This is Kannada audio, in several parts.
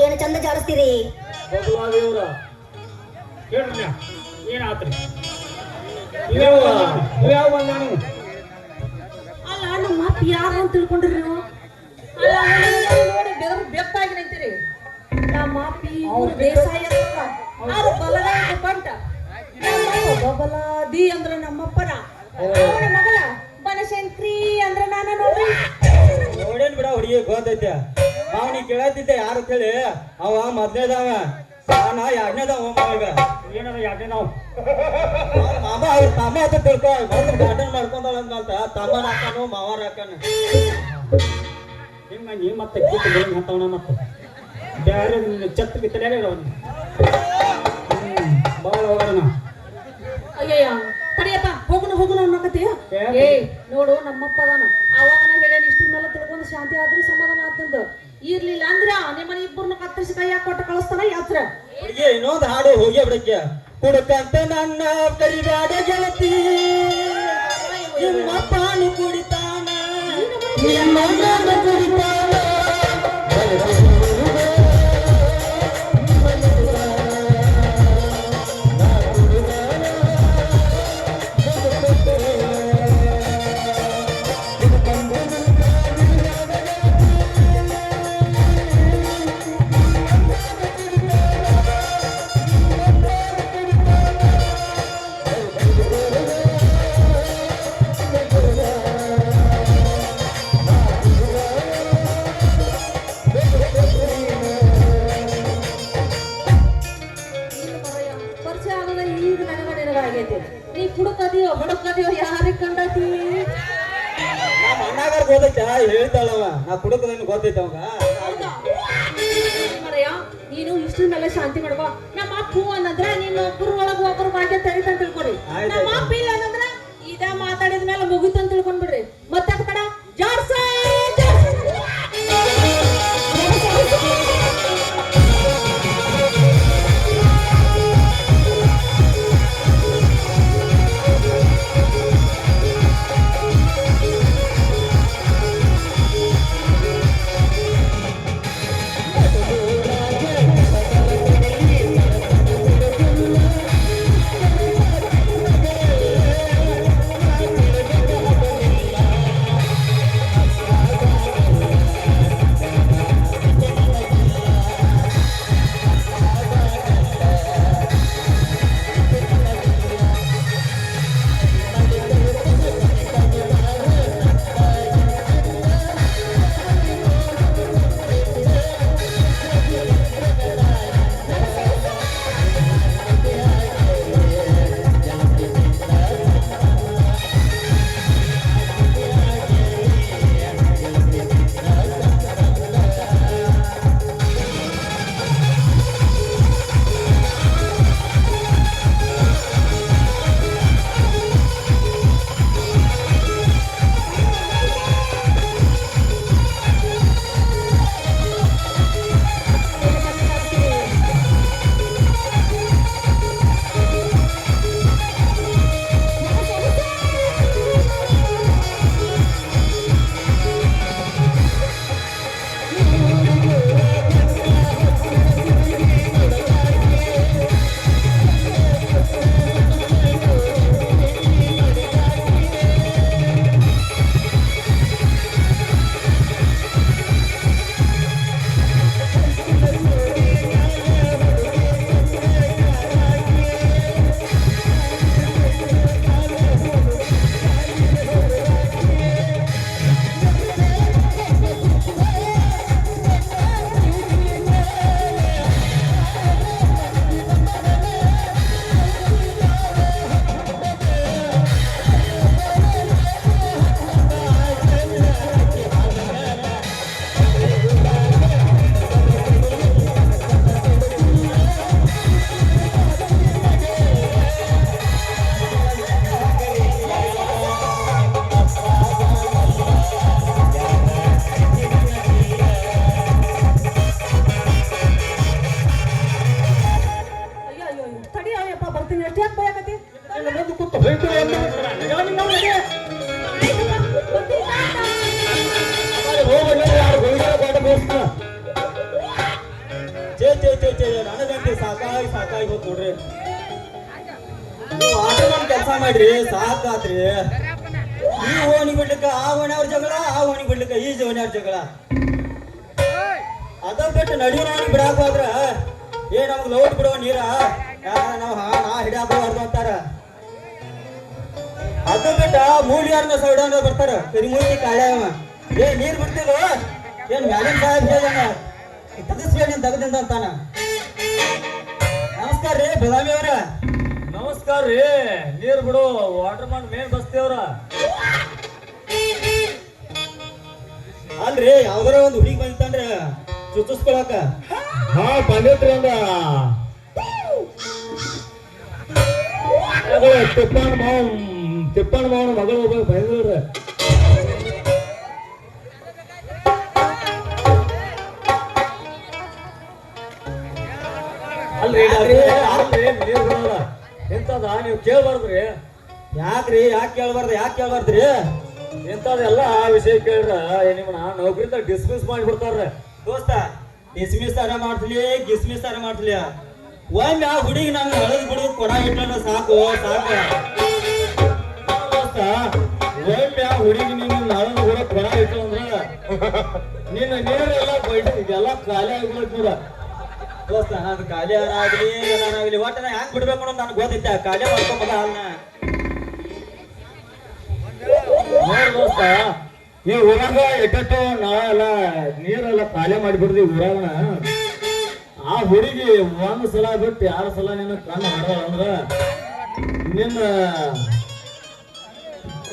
ಏನು ಚಂದ ಜಾಡಿಸ್ತೀರಿ ಬದಲಾದೇವ್ರ ಹೇಳ್ರಿ ಏನಾತ್ರಿ ಯಾವ ಬಂದಾನು ಅಲ್ಲ ನಮ್ಮ ಮಾತು ಯಾರು ಅಂತ ತಿಳ್ಕೊಂಡ್ರಿ ನೀವು ನೋಡಿ ಬೆದರ್ ಬೆತ್ತಾಗಿ ನಿಂತೀರಿ ನಮ್ಮ ಮಾಪಿ ದೇಸಾಯ ಆರು ಬಲಗಾಯ ಬಂಟ ಬಬಲಾದಿ ಅಂದ್ರ ನಮ್ಮಪ್ಪನ ಅವನ ಮಗಳ ಬನಶಂಕ್ರಿ ಅಂದ್ರ ನಾನ ನೋಡ್ರಿ ನೋಡೇನ್ ಬಿಡ ಹುಡುಗಿ ಗೊತ್ತೈತೆ ಅವನಿ ಕೇಳತ್ತಿದ್ದೆ ಯಾರು ಕೇಳಿ ಅವ ಮೊದ್ಲೇದವ ನಾನ ಎರಡನೇದವ ಮಾವೀಗ ಏನದ ಯಾಕೆ ನಾವು ಮಾಮ ಅವ್ರ ತಮ್ಮ ಅಂತ ತಿಳ್ಕೊ ಬಂದು ಗಾರ್ಡನ್ ಮಾಡ್ಕೊಂಡಳ ಅಂತ ತಮ್ಮನ ಹಾಕಾನು ಮಾವಾರ ಹಾಕಾನು ಹಿಂಗ ನೀ ಮತ್ತೆ ಕಿತ್ತು ಬೆಳಗ್ಗೆ ಹತ್ತವನ ಮತ್ತೆ ಬ್ಯಾರೆ ಛತ್ ಬಿತ್ತಲೇ ಅವನು ಬಾಳ ಹೋಗೋಣ ಅಯ್ಯಯ್ಯ ತಡಿಯಪ್ಪ ಹೋಗುನು ಅನ್ನಕತ್ತೀಯ ಏ ನೋಡು ನಮ್ಮಪ್ಪ ಅದಾನ ಅವಾಗನ ಹೇಳೇನಿ ಇಷ್ಟ್ರ ಮೇಲೆ ತಿಳ್ಕೊಂಡು ಶಾಂತಿ ಆದ್ರೆ ಸಮಾಧಾನ ಆತಂದು ಇರ್ಲಿಲ್ಲ ಅಂದ್ರ ನಿಮ್ಮನೆ ಇಬ್ಬರನ್ನ ಕತ್ತರಿಸಿ ಕೈಯಾಗ ಕೊಟ್ಟು ಕಳಿಸ್ತಾನ ಯಾತ್ರ ಹುಡುಗಿ ಇನ್ನೊಂದು ಹಾಡು ಹೋಗಿ ಬಿಡಕ್ಕೆ ಕುಡುಕಂತ ನನ್ನ ಕರಿಬ್ಯಾಡ ಗೆಳತಿ ನಿಮ್ಮ ಪಾನು ಕುಡಿತಾನ ನಿಮ್ಮ ಮಗನ ಕುಡಿತಾನ ನೀ ಕುಡುಕದಿಯೋ ಹುಡುಕದಿಯೋ ಯಾರಿಗೆ ಕಂಡತಿ ನಮ್ಮ ಅಣ್ಣಗಾರ ಗೊತ್ತೈತ ಹೇಳ್ತಾಳವ ನಾ ಕುಡುಕದೇನು ಗೊತ್ತೈತ ಅವಾಗ ಮರಯ್ಯ ನೀನು ಇಷ್ಟ್ರ ಮೇಲೆ ಶಾಂತಿ ಮಾಡ್ಕೋ ನಮ್ಮ ಅಪ್ಪು ಅನ್ನಂದ್ರ ನೀನು ಒಬ್ಬರು ಒಳಗ ಒಬ್ಬರು ಭಾಗ್ಯ ತಳಿತ ಅಂತ ತಿಳ್ಕೊರಿ ನಮ್ಮ ಅಪ್ಪ ಇಲ್ಲ ಅನ್ನಂದ್ರ ಇದ ಮಾತಾಡಿದ ಮೇಲೆ ಮುಗಿತು ಅಂತ ತಿಳ್ಕೊಂಡ್ಬಿಡ್ರಿ ಮತ್ತೆ ಕಡ ಜಾಡ್ಸ ನನಗಂತೆ ಸಾಕಾಗಿ ಹೋತ್ ನೋಡ್ರಿ. ಆಟೋಮನ್ ಕೆಲಸ ಮಾಡ್ರಿ ಸಾಕಾತ್ರಿ. ಈ ಓಣಿ ಬಿಡ್ಲಿಕ್ಕ ಆ ಓಣಿಯವ್ರ ಜಗಳ, ಆ ಓಣಿ ಬಿಡ್ಲಿಕ್ಕ ಈ ಓಣಿಯವ್ರ ಜಗಳ. ಅದ ಬಿಟ್ಟು ನಡುವಿನ ಓಣಿ ಬಿಡಾಕ ಹೋದ್ರ ನಮ್ಗೆ ಲೋಟ್ ಬಿಡೋ ನೀರ ನಾವು ನಾ ಹಿಡಿಯಾಕಬಾರ್ದು ಅಂತಾರ. ಅದ ಬಿಟ್ಟ ಮೂಲಿಯಾರನ್ನ ಸೈಡನ್ನ ಬರ್ತಾರ ಕರಿಮೂರ್ತಿ ಕಾಳ್ಯಾವ. ನೀರ್ ಬಿಡ್ತಿಲ್ವ ಮ್ಯಾಲಿನ ಸಾಹೇಬ್ ಹೇಳ್ಯಾನ ತಗಸ್ಬೇಡಿ ನೀನ್ ತಗದಿಂದ ಅಂತಾನ. ನಮಸ್ಕಾರ ರೀ ಬೆಳಗಾವಿ ಅವ್ರ. ನಮಸ್ಕಾರ ರೀ. ನೀರ್ ಬಿಡು ವಾಟರ್ ಮ್ಯಾನ್ ಮೇನ್ ಬಸ್ತಿಯವ್ರ. ಅಲ್ರಿ ಯಾವ್ದಾರ ಒಂದ್ ಹುಡುಗಿ ಬಂತಂದ್ರೆ ಚುಚ್ಚಿಸ್ಕೊಳಕ. ಹಾ ಬಂದಿದ್ರಿ ಅಂದ ತಿಪ್ಪಣ್ಣ ಮಾವನ ಮಗಳು ಒಬ್ಬ ಬಂದಿಲ್ರಿ. ಅಲ್ರಿ ನೀರ್ ಬಿಡೋಲ್ಲ ಎಂತದ ನೀವು ಕೇಳ್ಬಾರ್ದ್ರಿ. ಯಾಕ್ರಿ ಯಾಕೆ ಕೇಳ್ಬಾರ್ದ್ರಿ? ಎಂತದೆಲ್ಲ ವಿಷಯ ಕೇಳ್ರ ನಿಮ್ಮನ್ನ ನೌಕರಿಂದ ಡಿಸ್ಮಿಸ್ ಮಾಡಿಬಿಡ್ತಾರ್ರಿ. ದೋಸ್ತ ಡಿಸ್ಮಿಸ್ ತರ ಮಾಡ್ತಿಲಿ ಗಿಸ್ಮಿಸ್ ತರ ಮಾಡ್ತಿಲಿ. ಒಮ್ಮೆ ಆ ಹುಡುಗಿ ನಾನು ಹಳದ್ ಬಿಡು ಕೊಡ ಇಟ್ಟ ಸಾಕು. ದೋಸ್ತ ಒಮ್ಮೆ ಆ ಹುಡುಗಿ ನೀನು ಹಳದ್ ಕೂಡ ಕೊಡ ಇಟ್ಟು ಅಂದ್ರ ನಿನ್ನ ನೀರೆಲ್ಲ ಇದೆಲ್ಲ ಖಾಲಿ ಆಗ್ಬಿಡತ್ ನೋಡ. ದೋಸ್ತ ನಾನು ಖಾಲಿ ಆಗಲಿ ಏನಾಗಲಿ ಒಟ್ಟ ನಾ ಹೆಂಗ್ ಬಿಡ್ಬೇಕು ಅನ್ನೋದು ನನಗೆ ಗೊತ್ತೈತೆ. ಖಾಲಿ ಮಾಡ್ಕೊಂಬ ಹಾಲ್ನ ದೋಸ್ತ ಈ ಊರಾಗ ಎಟ್ಟೋ ನಾವೆಲ್ಲ ನೀರೆಲ್ಲ ಖಾಲಿ ಮಾಡಿಬಿಡ್ದಿ ಊರಾಗ. ಆ ಹುಡುಗಿ ಒಂದ್ ಸಲ ಬಿಟ್ಟು 2 ಸಲ ನಿನ್ನ ಕಣ್ಣು ಹೊಡೆದ ಅಂದ್ರ ನಿನ್ನ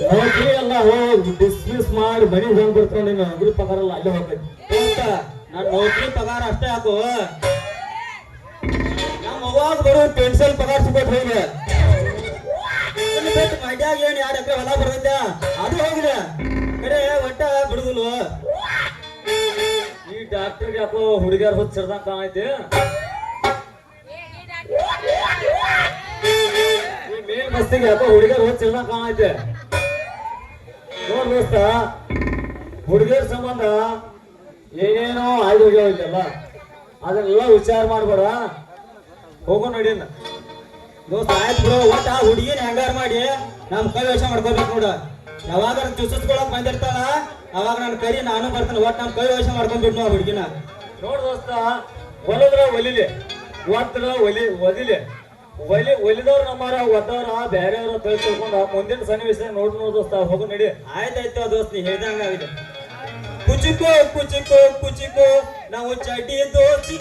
ನೌಕರಿ ಎಲ್ಲ ಹೋಗಿ ಡಿಸ್ಮಿಸ್ ಮಾಡಿ ಮನೆಗೆ ಹೋಗ್ಬಿಡ್ತಾವ. ನಿನ್ನ ನೌಕರಿ ಪಗಾರ ಎಲ್ಲ ಅಲ್ಲೇ ಹೋಗ್ತೈತಿ. ದೋಸ್ತ ನನ್ನ ನೌಕರಿ ಪಗಾರ ಅಷ್ಟೇ ಹಾಕು. ನಮ್ಮ ಅವಾಗ ಬರೋ ಪೆನ್ಷನ್ ಪಗಾರ ಸಿಗೋದು ಹೋಗಿ ಬಿಟ್ಟು ಮಂಡ್ಯಾಗ 2 ಎಕರೆ ಹೊಲ ಬರ್ತೈತೆ ಅದು ಹೋಗಿದೆ. ಕರೆ ಒಟ್ಟ ಬಿಡುದಿಲ್ಲ. ಈ ಡಾಕ್ಟರ್ಗೆ ಯಾಕೋ ಹುಡುಗಿಯರ್ ಹೊತ್ತು ಸೇರ್ದಂಗ ಕಾಣೈತಿ. ಈ ಮೇಲ್ ಮಸ್ತಿಗೆ ಯಾಕೋ ಹುಡುಗಿಯರ್ ಹೊತ್ತು ಸೇರ್ದಂಗ ಕಾಣೈತೆ. ನೋಡ್ ದೋಸ್ತ ಹುಡುಗಿಯರ್ ಸಂಬಂಧ ಏನೇನೋ ಆಯ್ದು ಹೋಗ್ಯಾವೈತಲ್ಲ ಅದನ್ನೆಲ್ಲ ವಿಚಾರ ಮಾಡ್ಬೇಡ. ಹೋಗೋ ನಡಿಯನ್ನ. ದೋಸ್ತ ಆಯ್ತು ಬಿಡು. ಒಟ್ಟ ಆ ಹುಡುಗಿನ ಹೆಂಗಾರ ಮಾಡಿ ನಮ್ ಕೈ ವಶ ಮಾಡ್ಕೋಬೇಕು ನೋಡ. ಯಾವಾಗ ಚುಚ್ಚಿಸ್ಕೊಳಕ್ ಬಂದಿರ್ತಾಳ ಅವಾಗ ನಾನು ಕರಿ ನಾನು ಬರ್ತಾನೆ. ಒಟ್ಟು ನಮ್ ಕೈ ವಶ ಮಾಡ್ಕೊಂಡ್ಬಿಟ್ಟು ಆ ಹುಡುಗಿನ. ನೋಡ್ ದೋಸ್ತ ಹೊಲದ್ರ ಒಲಿಲಿ ಒದ್ರ ಒಲಿದವ್ರು ನಮ್ಮಾರ ಒದ್ದವ್ರ ಬೇರೆಯವ್ರ ತಿಳ್ಕೊಂಡ ಮುಂದಿನ ಸನ್ನಿವೇಶ ನೋಡ್ ದೋಸ್ತ. ಹೋಗೋ ನಡಿ. ಆಯ್ತಾಯ್ತು ದೋಸ್ತ್ ನೀ ಹೇಳ್ದಂಗ ಆಗಿದೆ. ಕುಚಿಕೋ ನಾವು ಚಟಿ ದೋಸ್ತಿ